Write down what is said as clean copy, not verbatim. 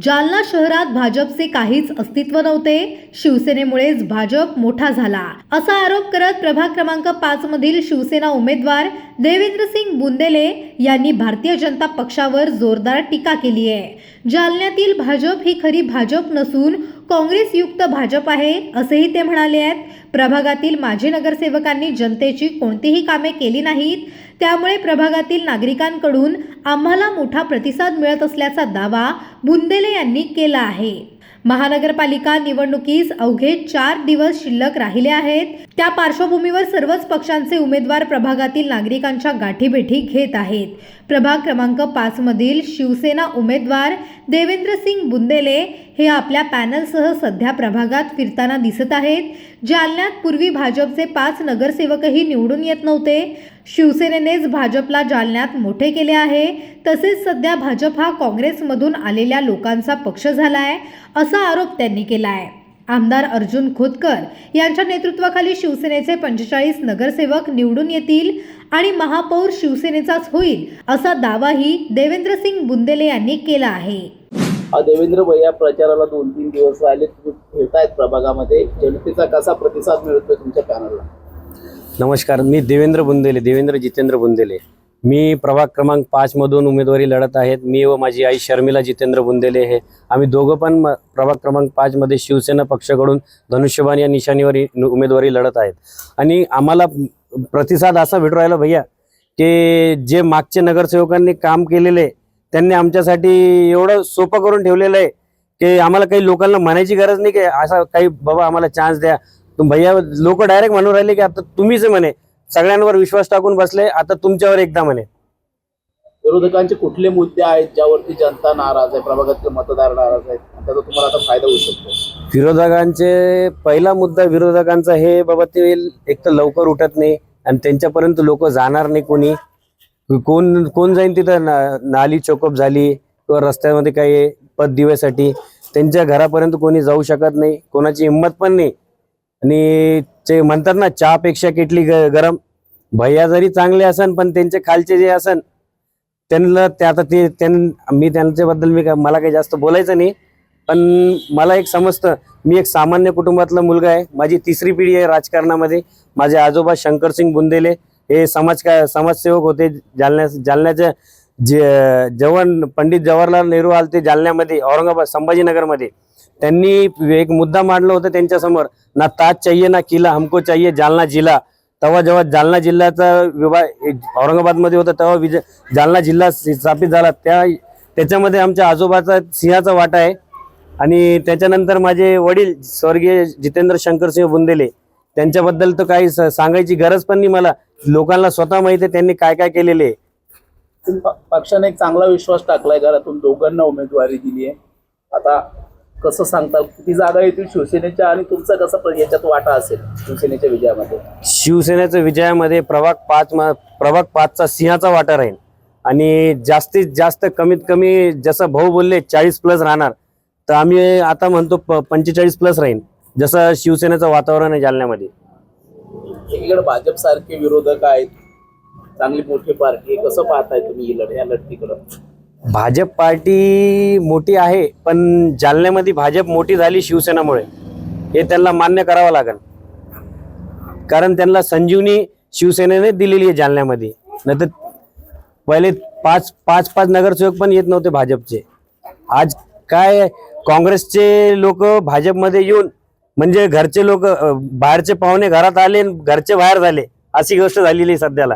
जालना शहरात भाजपचे काहीच अस्तित्व नव्हते, शिवसेनेमुळेच भाजप मोठा झाला असा आरोप करत प्रभाग क्रमांक 5 मधील शिवसेना उमेदवार देवेंद्रसिंग बुंदेले यांनी भारतीय जनता पक्षावर जोरदार टीका केली आहे। जालन्यातील भाजप ही खरी भाजप नसून काँग्रेस युक्त भाजप आहे असेही ते म्हणाले आहेत। प्रभागातील माजी नगरसेवकांनी जनतेची कोणतीही कामे केली नाहीत, त्यामुळे प्रभागातील नागरिकांकडून आम्हाला मोठा प्रतिसाद मिळत असल्याचा दावा बुंदेले यांनी केला आहे। महानगरपालिका निवडणुकीस अवघे 4 दिवस शिल्लक राहिले आहेत। त्या पार्श्वभूमीवर सर्वच पक्षांचे उमेदवार प्रभागातील नागरिकांच्या गाठीभेटी घेत आहेत। प्रभाग क्रमांक 5 मधील शिवसेना उमेदवार देवेंद्रसिंग बुंदेले हे आपल्या पॅनलसह सध्या प्रभागात फिरताना दिसत आहेत। जालन्यात पूर्वी भाजपचे 5 नगरसेवकही निवडून येत नव्हते। शिवसेनेनेच भाजपला जालन्यात मोठे केले आहे। तसेच सध्या भाजप हा काँग्रेसमधून आलेल्या लोकांचा पक्ष झाला आहे असा आरोप त्यांनी केला आहे। आमदार अर्जुन खोतकर यांच्या नेतृत्वाखाली शिवसेनेचे 45 नगरसेवक निवडून येतील आणि महापौर शिवसेनेचाच होईल असा दावाही देवेंद्रसिंग बुंदेले यांनी केला आहे। देवेंद्र भैया प्रचाराला 2-3 दिवस राहिले, तुम्ही फिरतायत प्रभागामध्ये, जनतेचा कसा प्रतिसाद मिळतोय तुमच्या पॅनलला? नमस्कार, मी देवेंद्र जितेंद्र बुंदेले। मी प्रभाग क्रमांक 5 मधून उमेदवारी लढत आहेत। मी व माझी आई शर्मिला जितेंद्र बुंदेले हे आम्ही दोघं पण प्रभाग क्रमांक 5 मध्ये शिवसेना पक्षाकडून धनुष्यबाण या निशाणीवर उमेदवारी लढत आहेत। आणि आम्हाला प्रतिसाद असा भेटू राहिला भैया की जे मागचे नगरसेवकांनी काम केलेले त्यांनी आमच्यासाठी एवढं सोपं करून ठेवलेलं आहे की आम्हाला काही लोकांना म्हणायची गरज नाही की असा काही बाबा आम्हाला चान्स द्या। भैया लोक डायरेक्ट म्हणून राहिले की आता तुम्हीच म्हणे सगळ्यांवर विश्वास टाकून बसले, आता तुमच्यावर एकदा म्हणे। विरोधकांचे कुठले मुद्दे आहेत ज्यावरती जनता नाराज आहे, प्रभागातले मतदार नाराज आहेत, त्याचा तुम्हाला आता फायदा होऊ शकतो? विरोधकांचे पहिला मुद्दा विरोधकांचा हे बाबा ते एक तर लवकर उठत नाही आणि त्यांच्यापर्यंत लोक जाणार नाही। कोण जाईन तिथं नाली चोकअप झाली किंवा रस्त्यामध्ये काही पद दिव्यासाठी त्यांच्या घरापर्यंत कोणी जाऊ शकत नाही, कोणाची हिंमत पण नाही। आणि ते म्हणतात ना चहापेक्षा केटली गरम। भैया जरी चांगले असन पण त्यांचे खालचे जे असन त्यांना ते आता मी त्यांच्याबद्दल मला काही जास्त बोलायचं नाही, पण मला एक समजतं मी एक सामान्य कुटुंबातला मुलगा आहे। माझी 3री पिढी आहे राजकारणामध्ये। माझे आजोबा शंकरसिंग बुंदेले हे समाजसेवक होते। जालन्याचे पंडित जवाहरलाल नेहरू आलते जालन्यामध्ये, औरंगाबाद संभाजीनगरमध्ये। त्यांनी एक मुद्दा मांडला होता त्यांच्या समोर, ना ताज चाहिए ना किला, हमको चाहिए जालना जिल्हा। तेव्हा जेव्हा जालना जिल्ह्याचा विभाग औरंगाबादमध्ये होता तेव्हा जालना जिल्हा स्थापित झाला, त्याच्यामध्ये आमच्या आजोबाचा सिंहाचा वाटा आहे। आणि त्याच्यानंतर माझे वडील स्वर्गीय जितेंद्र शंकरसिंह बुंदेले, त्यांच्याबद्दल तर काही सांगायची गरज पण नाही मला, लोकांना स्वतः माहिती आहे त्यांनी काय काय केलेले आहे। पक्षाने एक चांगला विश्वास टाकलाय, घरातून दोघांना उमेदवारी दिली आहे। आता कसं सांगता किती जागा येतील शिवसेनेच्या आणि तुमचा कसा याच्यात वाटा असेल शिवसेनेच्या विजयामध्ये? शिवसेनेच्या विजयामध्ये प्रभाग 5चा सिंहाचा वाटा राहील आणि जास्तीत जास्त कमीत कमी जसं भाऊ बोलले 40+ राहणार, तर आम्ही आता म्हणतो 45+ राहील, जसं शिवसेनेचं वातावरण आहे जालन्यामध्ये। एकीकडे भाजप सारखे विरोधक आहेत, चांगली मोठी पार्टी, कसं पाहताय तुम्ही या लढतीकडं? भाजप पार्टी मोठी आहे, पण जालन्यामध्ये भाजप मोठी झाली शिवसेनामुळे, हे त्यांना मान्य करावं लागेल। कारण त्यांना संजीवनी शिवसेनेने दिलेली आहे जालन्यामध्ये, नाही तर पहिले 5 नगरसेवक पण येत नव्हते भाजपचे। आज काय काँग्रेसचे लोक भाजपमध्ये येऊन म्हणजे घरचे लोक बाहेरचे पाहुणे घरात आले, घरचे बाहेर झाले, अशी गोष्ट झालेली आहे सध्याला।